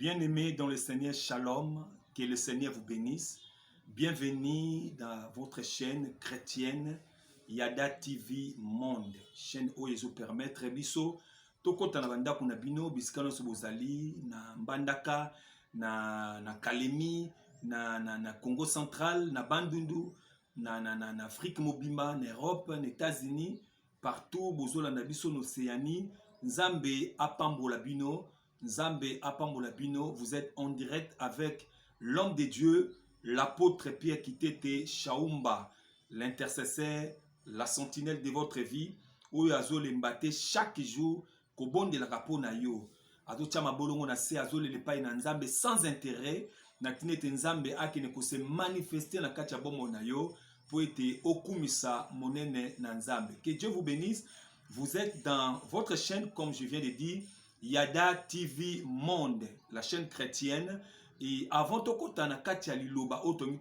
Bien-aimés dans le Seigneur, Shalom, que le Seigneur vous bénisse. Bienvenue dans votre chaîne chrétienne Yada TV Monde. Chaîne où ils vous permettre biso toko tanabanda kuna bino biskano sobozali na Mbandaka na Kalemi na Congo central na Bandundu na Afrique mobimba na Europe na États-Unis partout bozola na biso na Océanie. Nzambe apambola bino. Nzambe apambola bino, vous êtes en direct avec l'homme de Dieu, l'apôtre Pierre Kitete Chaumba, l'intercesseur, la sentinelle de votre vie, où azo lembate chaque jour, ko bonde la kapo na yo. Azo chama bolongo na se azo le pai na nzambe sans intérêt, na tinete nzambe akene ko se manifester na kacha bomo na yo, pour être okumisa monene na nzambe. Que Dieu vous bénisse. Vous êtes dans votre chaîne, comme je viens de dire, Yada TV Monde, la chaîne chrétienne. Et avant de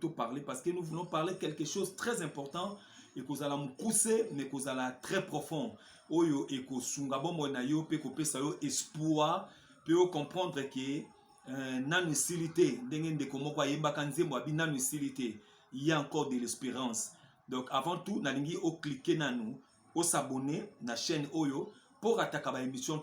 parler, parce que nous voulons parler quelque chose de très important et que vous allez me pousser, mais que vous allez très profond. Oyo et que sungabombo na yo pe ko pesa yo espoir, peut comprendre que nanusilité, ndenge komo kwa yemba kanzembo abi nanusilité, il y a encore de l'espérance. Donc avant tout, nalingi o cliquer na nous, o s'abonner na chaîne Oyo. Pour attaquer la émission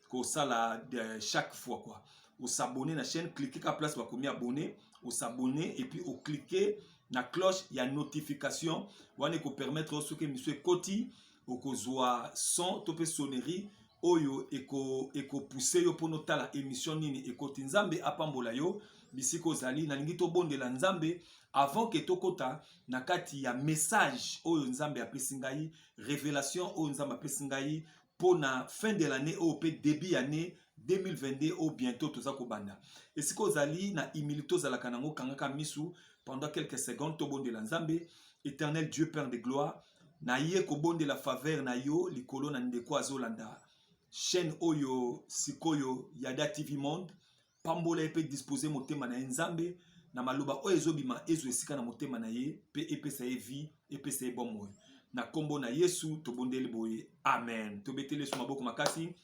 ko sala chaque fois quoi. Vous s'abonner la chaîne, cliquez à la place pour combien abonner, vous s'abonner et puis vous cliquez la cloche, il y a notification, vous allez permettre ce que monsieur Koti ou ko zoa son topé sonnerie oyo et ko pousser yo pour noter la émission nini et ko tinzambe apambola yo bisiko zali na lingi to bonde la nzambe avant que tokota nakati ya message oyo nzambe apesi ngai révélation oyo nzambe apesi ngai pour na fin de l'année au début année 2022 au bientôt toza ko banda esiko zali na humilité za la kanango kangaka misu pendant quelques secondes to bonde la nzambe éternel Dieu Père de gloire na ye ko bonde la faveur na yo likolo na ndeko azolanda chaîne oyo sikoyo Yada TV Monde pambola peut disposer motema na nzambe na maloba oyo ezobima ezo esika na motema na ye pe epesa ye vie epesa ye bomoi na kombo na Yesu tobondeli boye amen tobetele sur maboko makasi.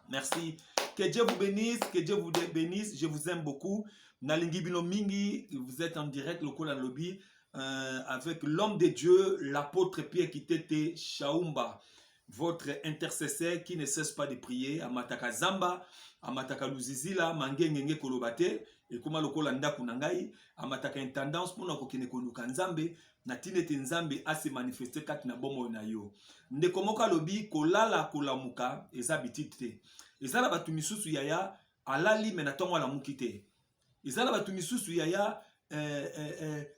Merci, que Dieu vous bénisse, que Dieu vous bénisse, je vous aime beaucoup. Nalingi bino mingi, vous êtes en direct local à lobby avec l'homme de Dieu, l'apôtre Pierre Kitete Chaumba, votre intercesseur qui ne cesse pas de prier. Amataka Zamba, Amataka Luzizila, Mangengenge Kolobate, et kuma lokola ndaku nangai, Amataka intendance pour na kokene konuka nzambe, na tinete nzambe a se manifester kati na bomo na yo. Ndekomoka lobi kolala kolamuka eza bitite. Ezala batu misusu yaya alali menatongo la mukite. Ezala batu misusu yaya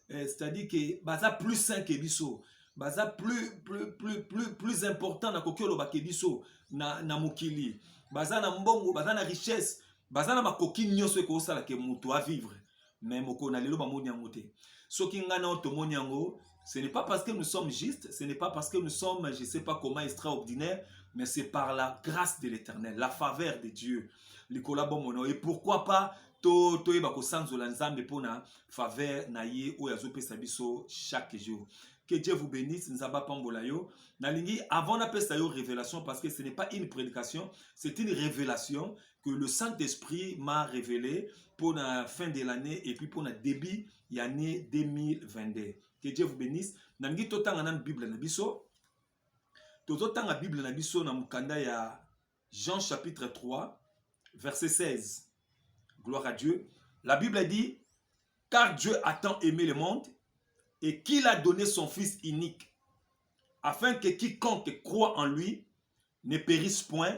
c'est-à-dire que baza plus sain que biso. Baza plus important na kokyo loba ke biso na mukili. Baza na mbongo, baza na richesse, baza na makoki nyonso ko sala ke mutu a vivre. Mais moko na lelo ba moni yangote. Soki ngana otomoni yango, ce n'est pas parce que nous sommes justes, ce n'est pas parce que nous sommes, je ne sais pas comment, extraordinaires, mais c'est par la grâce de l'Éternel, la faveur de Dieu. Et pourquoi pas faveur na ye o yazo pesa biso chaque jour. Que Dieu vous bénisse, nzaba pambola yo. Nalingi avant na pesa yo révélation parce que ce n'est pas une prédication, c'est une révélation que le Saint-Esprit m'a révélé pour la fin de l'année et puis pour le début de l'année 2022. Que Dieu vous bénisse. Nalingi totanga na Bible na biso. Totanga Bible na biso na mukanda ya Jean chapitre 3 verset 16. Gloire à Dieu. La Bible dit, car Dieu a tant aimé le monde et qu'il a donné son Fils unique, afin que quiconque croit en lui ne périsse point,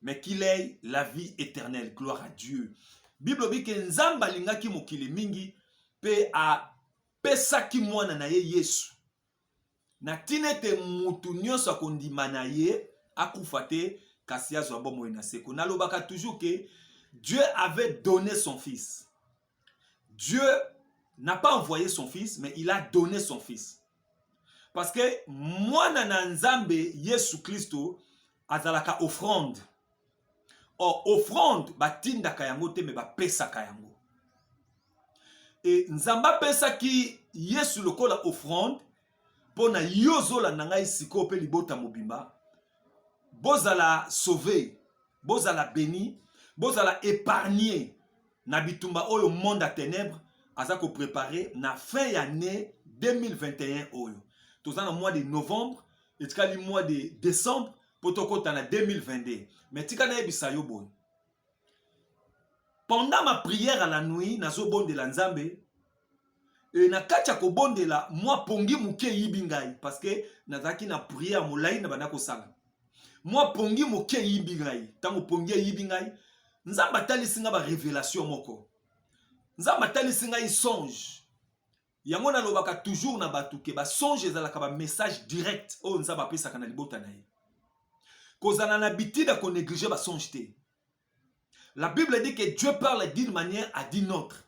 mais qu'il ait la vie éternelle. Gloire à Dieu. Bible dit que nzamba lingaki mokili mingi pe a pesaki mwana na ye Yesu. Na tinete mutu nyonso akondima na ye akufa te kasi azwa bomoi na seko. Nalobaka toujours que Dieu avait donné son fils. Dieu n'a pas envoyé son fils, mais il a donné son fils. Parce que moi, na nzambe Yesu Christo azalaka offrande. Or, offrande, batinda kayango te, mais ba pesa kayango. Et nzamba pesa ki Yesu lokola offrande, pona yozola nangai siko pe libota mobimba, bozala sauvé, bozala béni, bozala épargné na bitumba oyo monde à ténèbres aza ko préparer na fin d'année 2021 oyo. Toza na mois de novembre et tikali mois de décembre potokota na 2022. Mais tika na yebisa yo boy. Pendant ma prière à la nuit nazo bondela Nzambe et na kacha ko bondela moi pongi muke yibingai parce que nazaki na prière molai na bana ko sala. Moi pongi muke yibingai tango pongi yibingai Nzamba talisinga ba révélation moko. Nzamba talisinga i songe. Yango na lobaka toujours na batuke ba songe ezalaka ba message direct o Nzamba pesaka na libota na ye. Kozana na bitida ko négliger ba songe te. La Bible dit que Dieu parle d'une manière à d'une autre.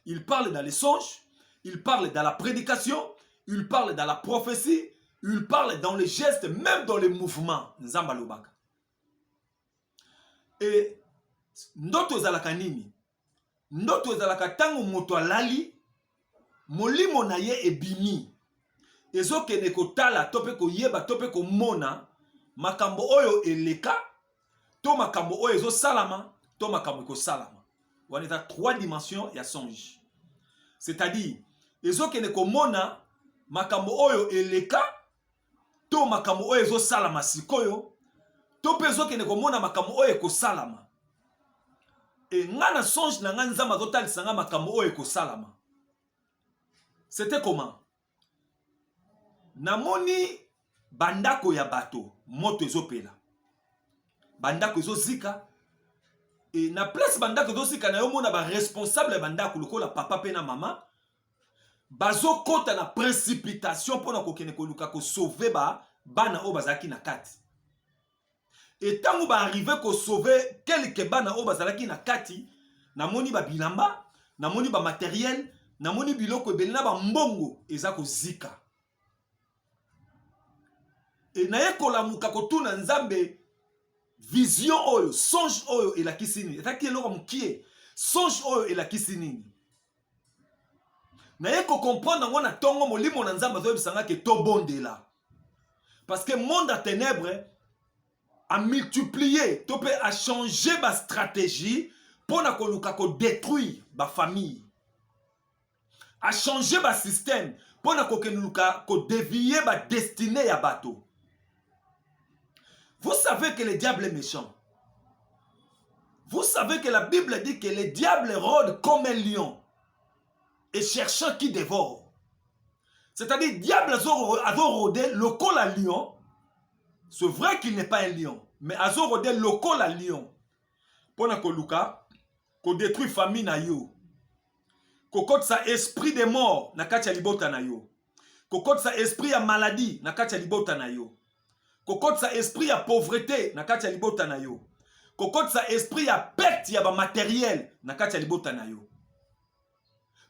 Il parle dans les songes, il parle dans la prédication, il parle dans la prophétie, il parle dans les gestes, même dans les mouvements. Nzamba lobaka. Et ndoto ezalaka nini? Ndoto ezalaka tango moto alali, molimo na ye ebimi. Ezokende kotala tope koyeba tope komona makambo oyo eleka, to makambo oyo ezosalama, to makambo ekosalama. On est à 3 dimensions ya songe. C'est-à-dire, ezokende komona makambo oyo eleka, to makambo oyo ezosalama sikoyo, to pe ezokende komona makambo oyo ekosalama. Et ngana songe na nga Nzamba azotalisanga nga makambo oyo ekosalama. C'était comment? Namoni bandako ya bato moto ezopela. Bandako ezozika. Et na place bandako ezozika na yo mona ba responsable bandako lokola papa pe na mama. Bazo kota na précipitation pona kokene koluka ko sauver ba bana o bazaki na kati. Et tant que va arriver qu'on sauver quelques bana o bazalaki na kati, na moni ba bilamba, na moni ba matériel, na moni biloko belina ba mbongo ezako zika. Et na yekola muka kotuna Nzambe vision oyo, songe oyo et la kisini. Et taki eloko mukie, songe oyo et la kisini. Na yeko comprendre ngona tongo molimo na Nzambe zo bisanga ke to bondela. Parce que monde à ténèbres a multiplié, a changé ma stratégie pour ne détruire ma famille. A changé ma système pour ne dévier ma destinée à bateau. Vous savez que le diable est méchant. Vous savez que la Bible dit que le diable rôde comme un lion et cherchant qui dévore. C'est-à-dire, le diable a rôdé le col à lion. C'est vrai qu'il n'est pas un lion, mais azo rodé local à lion. Pona ko luka, ko détruit famille na yo. Ko kote sa esprit de mort na kati ya libota na yo. Ko kote sa esprit ya maladie na kati ya libota na yo. Ko kote sa esprit ya pauvreté na kati ya libota na yo. Ko kote sa esprit ya perte ya ba matériel na kati ya libota na yo.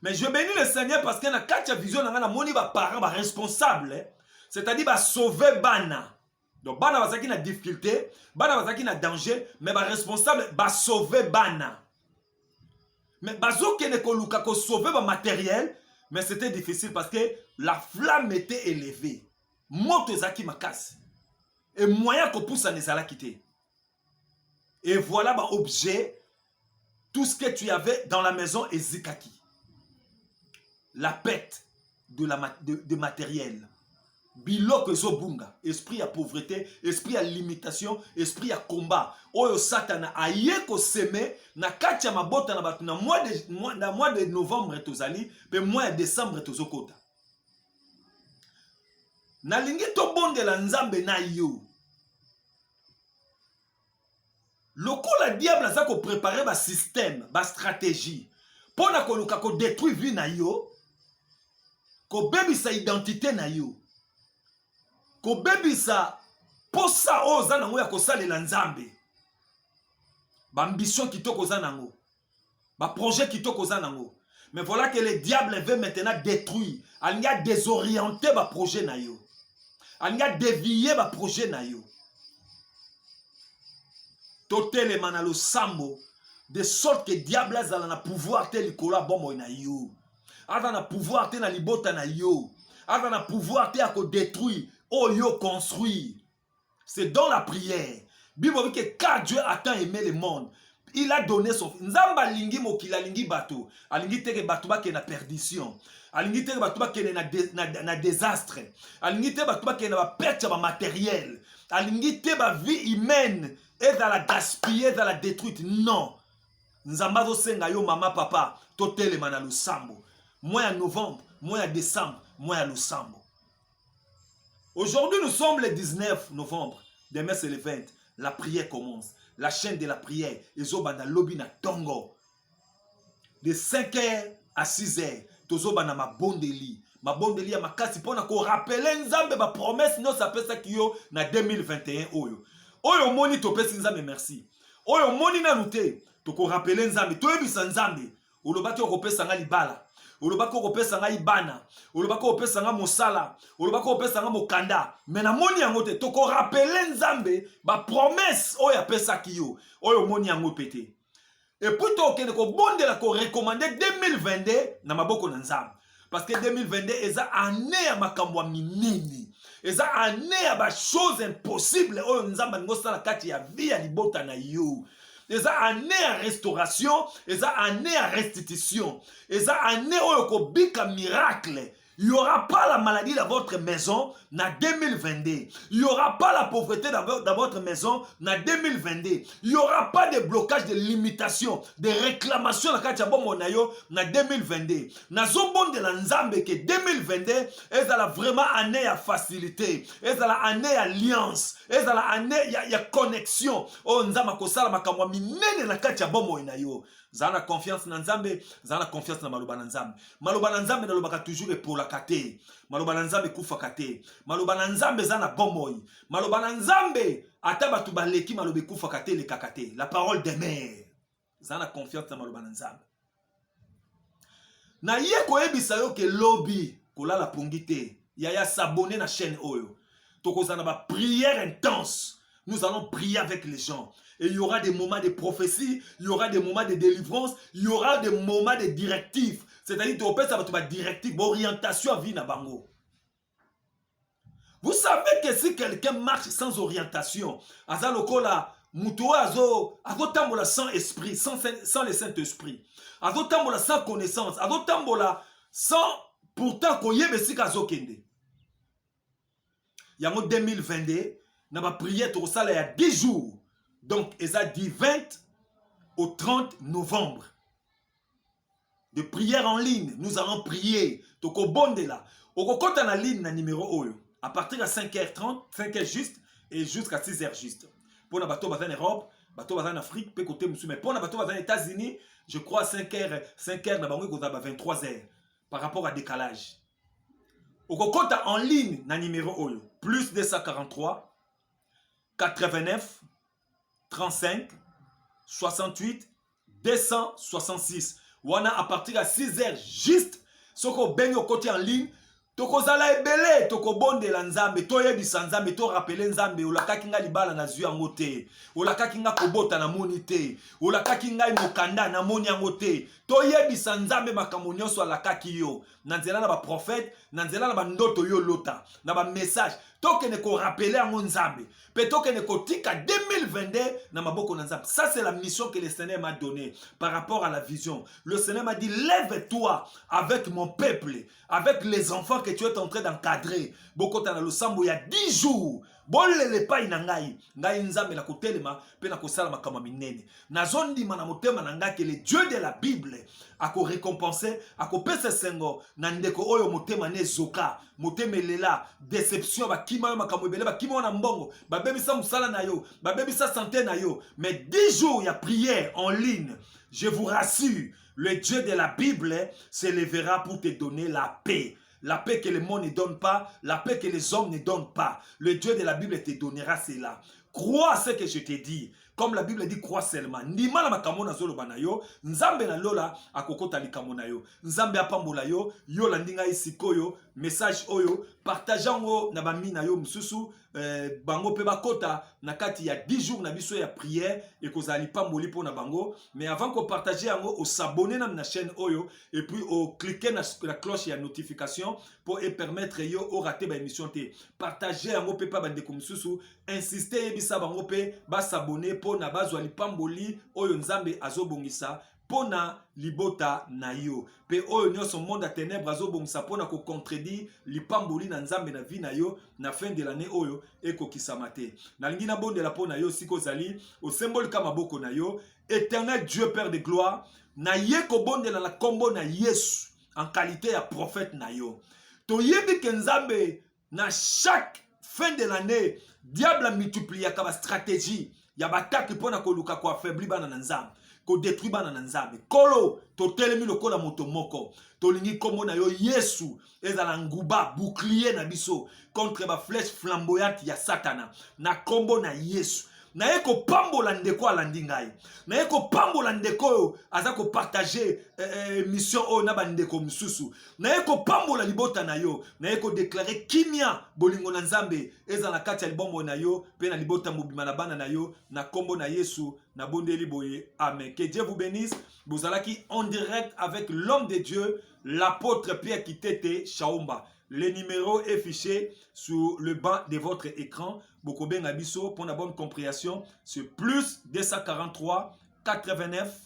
Mais je bénis le Seigneur parce que na kati ya vision na moni ba parents ba responsable, c'est-à-dire ba sauver bana. Donc, bana bazaki na difficulté, bana bazaki na danger, mais ba responsable ba sauver bana. Mais bazo kene ko luka ko sauver ba matériel, mais c'était difficile parce que la flamme était élevée. Moto zaki makasi. Et moyen ko pousse à nezala quitter. Et voilà ba objet, tout ce que tu avais dans la maison est zikaki. La perte de matériel. Biloko ezobunga, esprit à pauvreté, esprit à limitation, esprit à combat. Oyo satana aye ko seme na kati ya mabota na batu na mois de novembre tozali pe mois de décembre tozokota. Na lingi to bondela Nzambe na yo. Lokola diable aza ko préparer ba système, ba stratégie. Pona ko luka ko détruire vie na yo, ko bebisa identité na yo. Ko bebisa posa oza nango ya kosalela Nzambe. Ba ambition kitoko za nango. Ba projet kitoko za nango. Mais voilà que le diable veut maintenant détruire. Il a désorienté ba projet na yo. Il a dévié ba projet na yo. Totele manalo sambo de sorte que diable azala na pouvoir te likola bombo na yo. Azala na pouvoir te na libota na yo. Azala na pouvoir te à détruire. Oh yo construit. C'est dans la prière. Bible dit que car Dieu a tant aimé le monde, Il a donné son fils. Nzamba lingi mokila lingi bato. Alingi teke bato ba ke na perdition. Alingi teke bato ba ke na désastre. Alingi teke bato ba ke na perte ba matériel. Alingi teke ba vie humaine et dans la gaspiller, dans la détruite. Non. Nzamba zo senga yo mama papa totelema na lusambo. Mois à novembre, mois à décembre, mois à lusambo. Aujourd'hui nous sommes le 19 novembre. Demain c'est le 20. La prière commence. La chaîne de la prière. Ezobana lobi na tongo. De 5h à 6h. Tozobana ma bondeli. Ma bondeli ya makasi pona ko rappeler nzambe ba promesse no sa pesa kiyo na 2021 oyo. Oyo moni to pesi nzambe merci. Oyo moni na nute to ko rappeler nzambe to yebisa nzambe. Olobaki okopesa nga libala. Olobaki okopesa nga ibana. Olobaki okopesa nga mosala. Olobaki okopesa nga mokanda. Mais na moni yango te to ko rappeler nzambe ba promesse oyo apesa kiyo. Oyo moni yango pete. Et puis to okende ko bondela ko recommander 2022 na maboko na nzambe. Parce que 2022 eza année ya makambo ya minene. Eza année ya ba choses impossibles oyo nzamba ngosala kati ya vie ya libota na yo. Eza année ya restauration, eza année ya restitution. Eza année oyo ko bika miracle. Il n'y aura pas la maladie dans votre maison en 2022. Il n'y aura pas la pauvreté dans votre maison en 2022. Il n'y aura pas de blocage, de limitation, de réclamation en 2022. Nazobon de la Nzambe que 2022 est vraiment année à facilité, est la année à alliance, est la année à connexion. Oh Nzamba kosala makamwa minene na kati ya bomo na yo. Zana confiance na Nzambe, zana confiance na maloba na Nzambe. Maloba na Nzambe na lobaka toujours epola kate. Maloba na Nzambe kufa kate. Maloba na Nzambe zana bomoi. Maloba na Nzambe ata batu baleki malobe kufa kate le kakate. La parole des mères. Zana confiance na maloba na Nzambe. Na ye koyebisa yo ke lobby kolala pongite. Yaya s'abonner na chaîne oyo. Toko zana ba prière intense. Nous allons prier avec les gens. Et il y aura des moments de prophétie, il y aura des moments de délivrance, il y aura des moments de directives. C'est-à-dire que ça va être directive, orientation à vie na bango. Vous savez que si quelqu'un marche sans orientation, azalokola muto azo tambola sans esprit, sans le Saint-Esprit. Azo tambola sans connaissance, azo tambola sans pourtant koyebe sika azo kende. Yango 2022 na ba prière to sala ya 10 jours. Donc, ils ont dit 20 au 30 novembre. De prière en ligne, nous allons prier. Toko bonde là. Oko kota na ligne na numéro oyo. À partir de 5h30, 5h juste et jusqu'à 6h juste. Pour na bateau bazan Europe, bateau bazan Afrique, peut côté monsieur mais pour na bateau bazan États-Unis, je crois 5h na bango kozaba 23h par rapport à décalage. Oko kota en ligne na numéro oyo. Plus 243 89 35 68 266. Wana à partir de 6h juste. Soko bengi au côté en ligne. Toko zala ebele. Toko bonde la nzambe. To yebisa nzambe. To rappele nzambe. Olaka kinga libala na zui angote. Olaka kinga kobota na monite. Olaka kinga imokanda na moni angote. To yebisa nzambe makambo nyonso alaka kiyo. Nanzela na ba prophète. Nanzela na ba ndoto yo lota. Na ba message. Toke ne ko rappeler à mon Nzambe. Toke ne ko tika 2022 na maboko na Nzambe. Ça c'est la mission que le Seigneur m'a donnée par rapport à la vision. Le Seigneur m'a dit lève-toi avec mon peuple, avec les enfants que tu es en train d'encadrer. Bokota na losambo il y a 10 jours. Bolele pa inangai. Ngai Nzambe na kotelema pe na kosala makama minene. Nazondi mana motema na ngai que le Dieu de la Bible a ko récompenser, a ko pese sengo na ndeko oyo motema ne zoka, motema lela, déception ba kima yo makambo ebele ba kima na mbongo, ba bebisa musala na yo, ba bebisa santé na yo, mais 10 jours il y a prière en ligne. Je vous rassure, le Dieu de la Bible se lèvera pour te donner la paix. La paix que le monde ne donne pas, la paix que les hommes ne donnent pas. Le Dieu de la Bible te donnera cela. Crois ce que je te dis. Comme la Bible dit, crois seulement. Ndima na makambo na zolo banayo, nzambe na lola akokota likambo na yo. Nzambe apambola yo, yo landinga isikoyo, message oyo, partageango na bami na yo msusu, bango pe bakota na kati ya 10 jours na biso ya prière et kozali pamboli po na bango. Mais avant qu'on partage yango, o s'abonner na ma chaîne oyo et puis o cliquer na la cloche ya notification pour permettre yo o rater ba émission te. Partager yango pe pa bande ko msusu, insister yebisa bango pe ba s'abonner pona bazwa lipamboli oyo nzambe azobongisa pona libota na yo. Pe oyo nyonso monde a ténèbres azobongisa pona ko contredire lipamboli na nzambe na vie na yo na fin de l'année oyo ekokisama te. Nalingi na bondela pona yo siko zali osemboli kama maboko na yo. Éternel Dieu Père de gloire, na ye ko bondela la kombo na Yesu en qualité ya prophète na yo. To yebi ke nzambe na chaque fin de l'année diable a multiplié la stratégie ya bataki pona ko luka ko affaibli bana na nzambe ko détruit bana na nzambe kolo to telemi lokola moto moko to lingi kombo na yo Yesu ezala nguba bouclier na biso contre ba flèche flamboyante ya Satana na kombo na Yesu. Na ye ko pambola ndeko alandi ngai. Na ye ko pambola ndeko aza ko partager mission o na bandeko misusu. Na ye ko pambola libota na yo. Na ye ko déclarer kimia bolingo na nzambe ezala kati ya libombo na yo pe na libota mobima na bana na yo na kombo na Yesu na bondeli boye. Amen. Que Dieu vous bénisse. Bozalaki en direct avec l'homme de Dieu, l'apôtre Pierre Kitete Chaumba. Le numéro est fiché sur le bas de votre écran. Bokoben Abisso, pour la bonne compréhension, c'est plus 243 89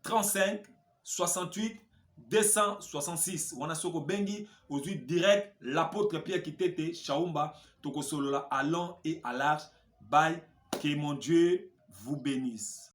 35 68 266. Wana soko bengi aujourd'hui direct l'apôtre Pierre Kitete Chaumba toko solola à long et à large. Bye, que mon Dieu vous bénisse.